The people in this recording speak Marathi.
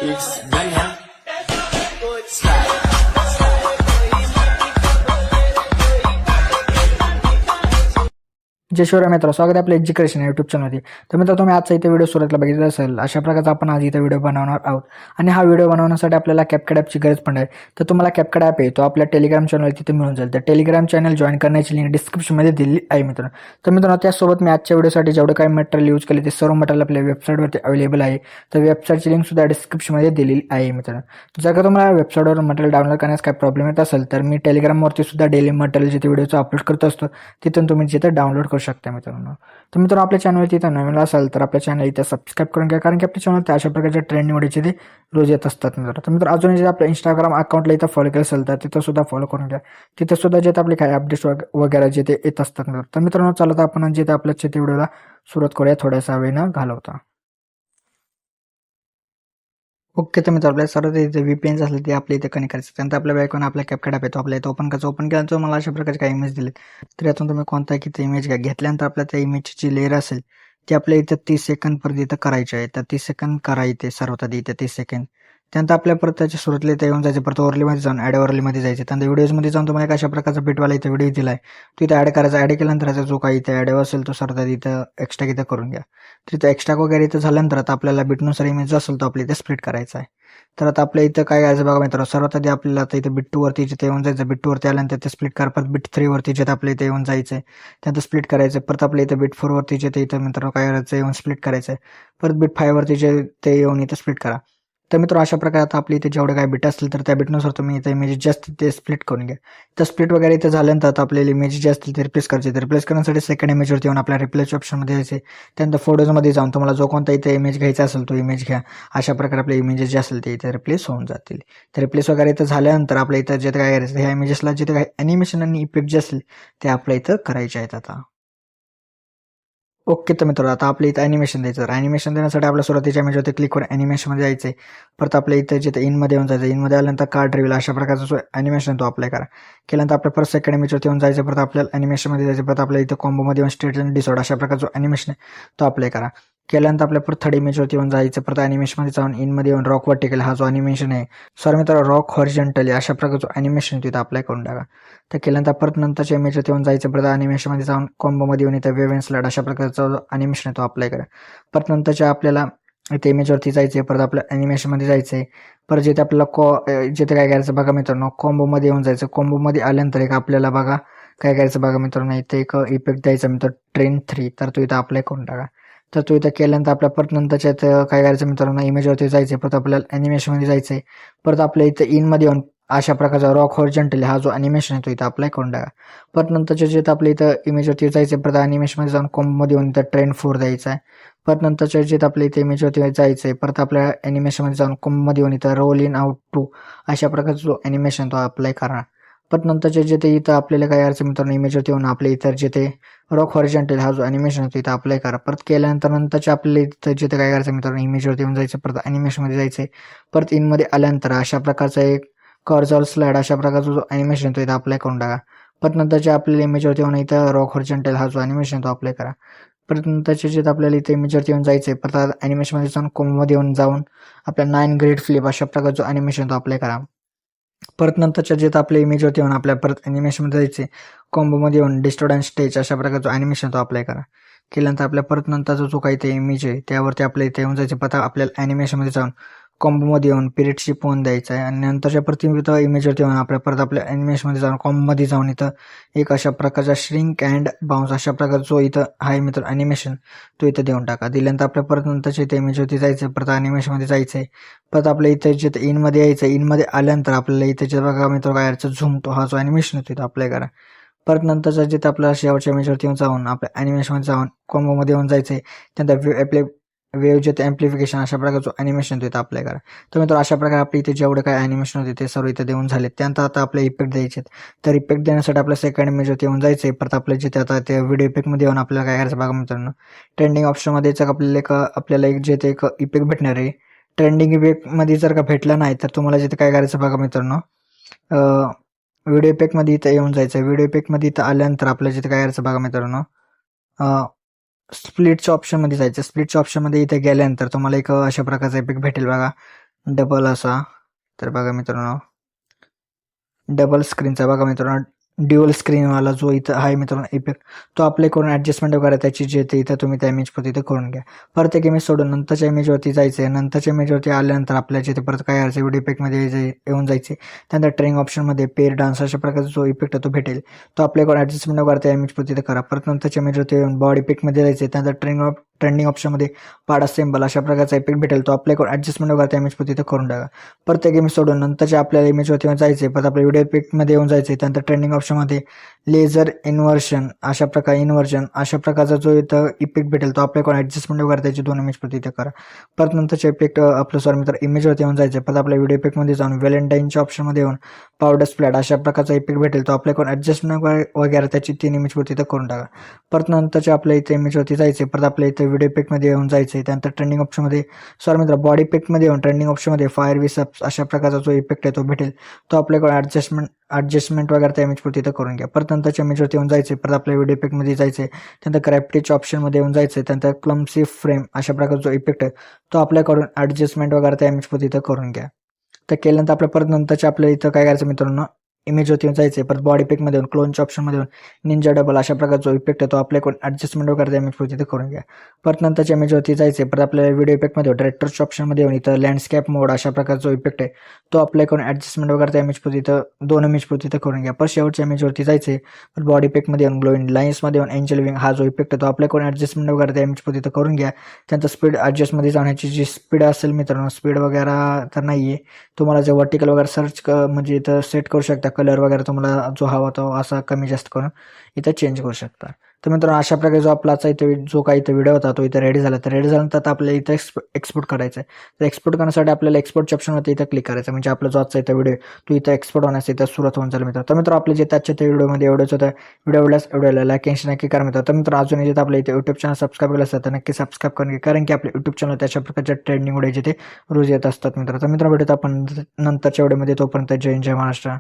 It's done now. जय शिवराय मित्र, स्वागत आहे आपल्या एज्युकेशन यूट्यूब चॅनलवरती. तर मित्र, तुम्ही आजचा इथे व्हिडिओ सुरुवातीला बघितला असेल. अशा प्रकारचा आपण आज इथे व्हिडिओ बनवणार आहोत आणि हा व्हिडिओ बनवण्यासाठी आपल्याला कॅपकट ॲपची गरज पण आहे. तर तुम्हाला कॅपकट ॲप आहे तो आपल्या टेलिग्राम चॅनल तिथे मिळून जाईल. तर टेलिग्राम चॅनल जॉईन करण्याची लिंक डिस्क्रिप्शनमध्ये दिली आहे मित्र. तर मित्रांनो, त्यासोबत मी आजच्या व्हिडिओसाठी जेवढं काही मटेरियल यूज केले ते सर्व मटेरियल आपल्या वेबसाईटवरती अवेलेबल आहे. तर वेबसाईटची लिंक सुद्धा डिस्क्रिप्शनमध्ये दिलेली आहे मित्र. जर का तुम्हाला वेबसाईटवर मटेरियल डाउनलोड करण्यास काही प्रॉब्लेम येत असेल तर मी टेलिग्रामवरती सुद्धा डेली मटेरियल जिथे व्हिडिओचं अपलोड करत असतो तिथून तुम्ही जिथे डाउनलोड करू शकता मित्रांनो. तर मित्रांनो, आपल्या चॅनलवरती इथं नवीन असेल तर आपल्या चॅनल इथं सबस्क्राईब करून घ्या, कारण की आपल्या चॅनलवरती अशा प्रकारच्या ट्रेंड निवडीचे ते रोज येत असतात मित्र. तर मित्र, अजून जे आपल्या इंस्टाग्राम अकाउंटला इथं फॉलो केलं असेल तर तिथं सुद्धा फॉलो करून घ्या. तिथं सुद्धा जे आपले काही अपडेट्स वगैरे जे ते येत असतात मित्र. तर मित्रांनो, चालत आपण जिथे आपल्या ते व्हिडिओला सुरुवात करूया थोड्यासा वेळ न घालवता. ओके, तर मित्र, आपल्या सर्व इथे VPN असले ते आपल्या इथे कनेक्ट करायचं. त्यानंतर आपल्या बॅकवर आपला कॅपकट ॲप येतो, आपल्या इथं ओपन करायचं. ओपन केल्यानंतर मला अशा प्रकारचे काही इमेज दिले. तर यातून तुम्ही कोणता किती इमेज घ्या. घेतल्यानंतर आपल्या त्या इमेजची लेअर असेल ती आपल्या इथं 30 सेकंदपर्यंत इथं करायची आहे. तर 30 सेकंद करा इथे सर्वात आधी इथे 30 सेकंद. त्यानंतर आपल्या परत त्याच्या सुरुवातीला इथे येऊन जायचं. परत ओरलीमध्ये जाऊन ॲड ओरलीमध्ये जायचं. त्यानंतर व्हिडिओजमध्ये जाऊन तुम्हाला अशा प्रकारचा बिटवाला इथे व्हिडिओ दिला आहे तो इथे ॲड करायचा. ॲड केल्यानंतर त्याचा जो काही इथे ॲड असेल तो सर्वात आधी इथं एक्स्ट्रा इथं करून घ्या. तिथं एक्स्ट्रा वगैरे इथं झाल्यानंतर आता आपल्याला बिटनुसार इमेज जो असेल तो आपल्या इथे स्प्लिट करायचा आहे. तर आता आपल्या इथं काय करायचं बघा मित्रांनो, सर्वात आधी आपल्याला आता इथे बिट 2 वरती जिथे येऊन जायचं. बिट 2 वरती आल्यानंतर ते स्प्लिट करा. परत बिट 3 वरती जिथे आपल्या इथे येऊन जायचं त्यानंतर स्प्लिट करायचं. परत आपल्या इथे बिट 4 वरती जिथे इथं मित्रांनो काय करायचं येऊन स्प्लिट करायचं. परत बिट 5 वरती जे ते येऊन इथं स्प्लिट करा. तर मित्र, अशा प्रकारे आता आपल्या इथे जेवढे काही बिट असतील तर त्या बिटनुसार तुम्ही इथे इमेज जास्त ते स्प्लिट करून घ्या. तर स्प्लिट वगैरे इथे झाल्यानंतर आता आपल्याला इमेज जे असतील ते रिप्लेस करायचे. ते रिप्लेस करण्यासाठी सेकंड इमेजवरती येऊन आपल्या रिप्लेस ऑप्शनमध्ये यायचे. त्यानंतर फोटोजमध्ये जाऊन तुम्हाला जो कोणता इथे इमेज घ्यायचा असेल तो इमेज घ्या. अशा प्रकारे आपले इमेजेस जे असेल ते इथे रिप्लेस होऊन जातील. तर रिप्लेस वगैरे इथं झाल्यानंतर आपल्या इथं जे काय करायचं ह्या इमेजेसला जिथे काही ॲनिमेशन आणि इफेक्ट जे असतील ते आपल्या इथं करायचे आहेत आता. ओके, तर मित्रांनो, आता आपल्या इथं ॲनिमेशन द्यायचं. तर ॲनिमेशन देण्यासाठी आपल्या सुरुवातीच्या इमेजवरती क्लिक करून ॲनिमेशनमध्ये जायचं आहे. परत आपल्या इथं जिथे इनमध्ये येऊन जायचं. इनमध्ये आल्यानंतर कार्ड रिव्हील अशा प्रकारचा जो ॲनिमेशन तो अप्लाय करा. केल्यानंतर आपल्या परत सेकंड इमेजवरती येऊन जायचं. परत आपल्याला ॲनिमेशनमध्ये जायचं. परत आपल्या इथं कॉम्बोमध्ये येऊन स्टेट आणि डिसऑर्डर अशा प्रकारचा जो ॲनिमेशन आहे तो अप्लाय करा. केल्यानंतर आपल्या परत थर्ड इमेजवरती येऊन जायचं. परत ॲनिमेशनमध्ये जाऊन इनमध्ये येऊन रॉक वर्टिकल हा जो ॲनिमेशन आहे, सॉरी मित्रांनो, रॉक हॉरिझॉन्टली अशा प्रकारचा ॲनिमेशन तिथं अप्लाय करून टाका. तर केल्यानंतर परत नंतरच्या इमेजवरती येऊन जायचं. परत ॲनिमेशनमध्ये जाऊन कॉम्बोमध्ये येऊन इथं वेव्ह अँड स्लाइड अशा प्रकारचा जो ॲनिमेशन आहे तो अप्लाय करा. परत नंतरच्या आपल्याला इथे इमेजवरती जायचं आहे. परत आपल्या ॲनिमेशनमध्ये जायचं आहे. परत जिथे आपल्याला जिथे काय करायचं बघा मित्रांनो, कॉम्बोमध्ये येऊन जायचं. कॉम्बोमध्ये आल्यानंतर एक आपल्याला बघा काय करायचं बघा मित्रांनो, इथे एक इफेक्ट द्यायचा मित्र ट्रेन 3. तर तो इथं अप्लाय करून टाका. तर तो इथं केल्यानंतर आपल्या परत नंतरच्या इथं काय करायचं मित्रांनो, इमेजवरती जायचं आहे. परत आपल्याला ॲनिमेशनमध्ये जायचं आहे. परत आपल्या इथं इनमध्ये येऊन अशा प्रकारचा रॉक हॉरिझॉन्टली हा जो ॲनिमेशन आहे तो इथं अप्लाय करून टाका. परत नंतरच्या जिथं आपल्या इथं इमेजवरती जायचं आहे. परत ॲनिमेशनमध्ये जाऊन कॉम्बोमध्ये येऊन इथं ट्रेंड 4 द्यायचा आहे. परत नंतरच्या जिथं आपल्या इथे इमेजवरती जायचं आहे. परत आपल्या ॲनिमेशनमध्ये जाऊन कॉम्बोमध्ये येऊन इथं रोल इन आउट 2 अशा प्रकारचा जो ॲनिमेशन तो अप्लाय करा. परत नंतरच्या जिथे इथं आपल्याला काय करायचं मित्रांनो, इमेजवरती येऊन आपल्या इतर जिथे रॉक हॉरिझॉन्टल हा जो ॲनिमेशन आहे तो इथं अप्लाय करा. परत केल्यानंतर नंतरच्या आपल्याला इथं जिथे काय करायचं मित्रांनो, इमेजवरती येऊन जायचं. परत ॲनिमेशनमध्ये जायचं आहे. परत इनमध्ये आल्यानंतर अशा प्रकारचा एक कर्जर स्लाइड अशा प्रकारचा जो ॲनिमेशन तो इथं अप्लाय करून टाका. परत नंतरच्या आपल्याला इमेजवरती येऊन इथं रॉक हॉरिझॉन्टल हा जो ॲनिमेशन तो अप्लाय करा. परत नंतरच्या जिथं आपल्याला इथे इमेजवरती येऊन जायचं आहे. परत ॲनिमेशनमध्ये जाऊन कॉम्बोमध्ये येऊन जाऊन आपल्या 9 ग्रेड फ्लिप अशा प्रकारचा जो ॲनिमेशन तो अप्लाय करा. परत नंतरच्या जिथं आपल्या इमेजवरती येऊन आपल्या परत ॲनिमेशनमध्ये जायचे. कॉम्बोमध्ये येऊन डिस्टॉर्ट अँड स्टेज अशा प्रकारचा ॲनिमेशन तो अप्लाय करा. केल्यानंतर आपल्या परत नंतरचा जो काही ते इमेज आहे त्यावरती आपल्या इथे येऊन जायचं. परत आपल्याला ॲनिमेशनमध्ये जाऊन कॉम्बोमध्ये येऊन पिरियड शिप होऊन द्यायचा आहे. आणि नंतरच्या परत इथं इमेजवरती येऊन आपल्या परत आपल्या ॲनिमेशनमध्ये जाऊन कॉम्बोमध्ये जाऊन इथं एक अशा प्रकारचा श्रिंक अँड बाउन्स अशा प्रकारचा जो इथं आहे मित्र ॲनिमेशन तो इथं देऊन टाका. दिल्यानंतर आपल्या परत नंतरच्या इथे इमेजवरती जायचं. परत ॲनिमेशनमध्ये जायचं आहे. परत आपल्या इथं जिथं इनमध्ये यायचं. इनमध्ये आल्यानंतर आपल्याला इथे जे बघा मित्र काय करायचं, झूम तो हा जो ॲनिमेशन आहे तिथं अप्लाय करा. परत नंतरच्या जिथं आपल्या शेवटच्या इमेजवरती येऊन जाऊन आपल्या ॲनिमेशनमध्ये जाऊन कॉम्बोमध्ये येऊन जायचं आहे. त्यानंतर आपले वेव्ह जे ॲम्प्लिफिकेशन अशा प्रकारचं ॲनिमेशन तिथं अप्लाय करा. तर मित्र, अशा प्रकारे आपल्या इथे जेवढं काय ॲनिमेशन होते ते सर्व इथं देऊन झाले. त्यानंतर आता आपले इफेक्ट द्यायचे आहेत. तर इफेक्ट देण्यासाठी आपल्या सेकंड इमेजवरती येऊन जायचं आहे. परत आपल्या जिथे आता ते व्हिडिओ इफेक्टमध्ये येऊन आपल्याला काय करायचं बघा मित्रांनो, ट्रेंडिंग ऑप्शनमध्ये आपल्याला एक जे ते एक इफेक्ट भेटणार आहे. ट्रेंडिंग इफेक्टमध्ये जर का भेटला नाही तर तुम्हाला जिथे काय करायचं बघा मित्रांनो, व्हिडिओ इफेक्टमध्ये इथं येऊन जायचं. व्हिडिओ इफेक्टमध्ये इथं आल्यानंतर आपल्या जिथे काय करायचं बघा मित्रांनो, स्प्लिटच्या ऑप्शनमध्ये जायचं. स्प्लिटच्या ऑप्शनमध्ये इथे गेल्यानंतर तुम्हाला एक अशा प्रकारचा इफेक्ट भेटेल बघा. डबल असा, तर बघा मित्रांनो डबल स्क्रीनचा बघा मित्रांनो ड्युअल स्क्रीनवाला जो इथं आहे मित्रांनो इफेक्ट, तो अप्लाय करून ॲडजस्टमेंट वगैरे त्याची जे ते इथं तुम्ही त्या इमेजवरती इथं करून घ्या. परत एक इमेज सोडून नंतरच्या इमेजवरती जायचं आहे. नंतरच्या इमेजवरती आल्यानंतर आपल्या जिथे परत काय करायचं व्हिडिओ इफेक्टमध्ये येऊन जायचे. त्यानंतर ट्रेनिंग ऑप्शनमध्ये पेअर डान्स अशा प्रकारचा जो इफेक्ट आहे तो भेटेल, तो अप्लाय करून ॲडजस्टमेंट वगैरे त्या इमेजवरती इथं करा. परत नंतरच्या इमेजवरती येऊन बॉडी इफेक्टमध्ये जायचं. त्यानंतर ट्रेंडिंग ऑप्शनमध्ये पाडा सिम्बल अशा प्रकारचा इफेक्ट भेटेल, तो अप्लाय करून ॲडजस्टमेंट वगैरे त्या इमेजवरती इथं करून टाका. प्रत्येक इमेज सोडून नंतरच्या आपल्याला इमेजवरती जायचे. परत आपल्या व्हिडिओ इफेक्टमध्ये येऊन जायचे. त्यानंतर ट्रेंडिंग ऑप्शनमध्ये लेझर इन्व्हर्जन अशा प्रकारचा जो इथं इफेक्ट भेटेल, तो अप्लाय करून ॲडजस्टमेंट वगैरे त्याची 2 इमेजवरती इथं करा. परत नंतरचे इफेक्ट आपलं सॉरी मित्र इमेजवरती येऊन जायचं. परत आपल्या व्हिडिओ इफेक्टमध्ये जाऊन व्हॅलेंटाईनच्या ऑप्शनमध्ये येऊन पावडर स्प्लॅट अशा प्रकारचा इफेक्ट भेटेल, तो अप्लाय करून ॲडजस्टमेंट वगैरे त्याची 3 इमेजवरती इथं करून टाका. परत नंतरच्या आपल्या इथे इमेजवरती जायचे. परत आपल्या इथे व्हिडिओ इफेक्टमध्ये येऊन जायचे. त्यानंतर ट्रेंडिंग ऑप्शनमध्ये सॉरी मित्र बॉडी इफेक्टमध्ये येऊन ट्रेंडिंग ऑप्शनमध्ये फायर विसअप्स अशा प्रकारचा जो इफेक्ट आहे तो भेटेल, तो अप्लाय करून ॲडजस्टमेंट वगैरे त्या इमेजवरती इथं करून घ्या. परत नंतरच्या इमेजवरती येऊन जायचे. परत आपल्या व्हिडिओ इफेक्टमध्ये जायचे. त्यानंतर ग्रॅव्हिटीच्या ऑप्शनमध्ये येऊन जायचे. त्यानंतर क्लम्सी फ्रेम अशा प्रकारचा जो इफेक्ट आहे तो अप्लाय करून ॲडजस्टमेंट वगैरे त्या इमेजवरती इथं करून घ्या. तर केल्यानंतर आपल्या परत नंतरच्या आपल्या इथं काय करायचं मित्रांनो इमेजवरती येऊन जायचे. परत बॉडी इफेक्टमध्ये येऊन क्लोनच्या ऑप्शनमध्ये येऊन निंजा डबल अशा प्रकारचा जो इफेक्ट आहे तो अप्लाय करून ॲडजस्टमेंट वगैरे त्या इमेजवरती इथं करून घ्या. परत नंतरच्या इमेजवरती जायचे. परत आपल्या व्हिडिओ इफेक्टमध्ये डायरेक्टरच्या ऑप्शनमध्ये येऊन इथं लँडस्केप मोड अशा प्रकारचा जो इफेक्ट आहे तो अप्लाय करून ॲडजस्टमेंट वगैरे त्या इमेजवरती इथं 2 इमेजवरती इथं करून घ्या. परत शेवटच्या इमेजवरती जायचे. परत बॉडी इफेक्टमध्ये येऊन ग्लोईंग लाईन्समध्ये येऊन एंजल विंग हा जो इफेक्ट आहे तो अप्लाय करून ॲडजस्टमेंट वगैरे त्या इमेजवरती इथं करून घ्या. त्यानंतर स्पीड ॲडजस्टमध्ये जाण्याची जी स्पीड असेल मित्रांनो स्पीड वगैरे तर नाही आहे, तुम्हाला जे वर्टिकल वगैरे म्हणजे इथं सेट करू शकता. कलर वगैरे तुम्हाला जो हवा तो असा कमी जास्त करून इथं चेंज करू शकता. तर मित्रांनो अशा प्रकारे जो आपला इथं जो काही इथं व्हिडिओ होता तो इथं रेडी झाला. तर रेडी झाल्यानंतर आता आपल्याला इथं एक्सपोर्ट करायचं आहे. तर एक्सपोर्ट करण्यासाठी आपल्याला एक्सपोर्टच्या ऑप्शनवरती इथं क्लिक करायचं, म्हणजे आपला जो आजचा इथं व्हिडिओ तो इथं एक्सपोर्ट होण्यास इथं सुरुवात होऊन जाईल मित्र. तर मित्र आपले जे आजच्या त्या व्हिडिओमध्ये एवढंच होतं. व्हिडिओ आवडल्यास व्हिडिओला लाईक नक्की करा मित्र. तर मित्र अजून येत आपल्या इथे यूट्यूब चॅनल सबस्क्राईब केलं असेल तर नक्की सबस्क्राईब करून घ्या, कारण की आपले यूट्यूब चॅनल त्याच्या प्रकारच्या ट्रेंडिंग व्हिडिओ जिथे रोज येत असतात मित्र. तर मित्र भेटत आपण नंतरच्या व्हिडिओमध्ये. तोपर्यंत जय हिंद जय महाराष्ट्र.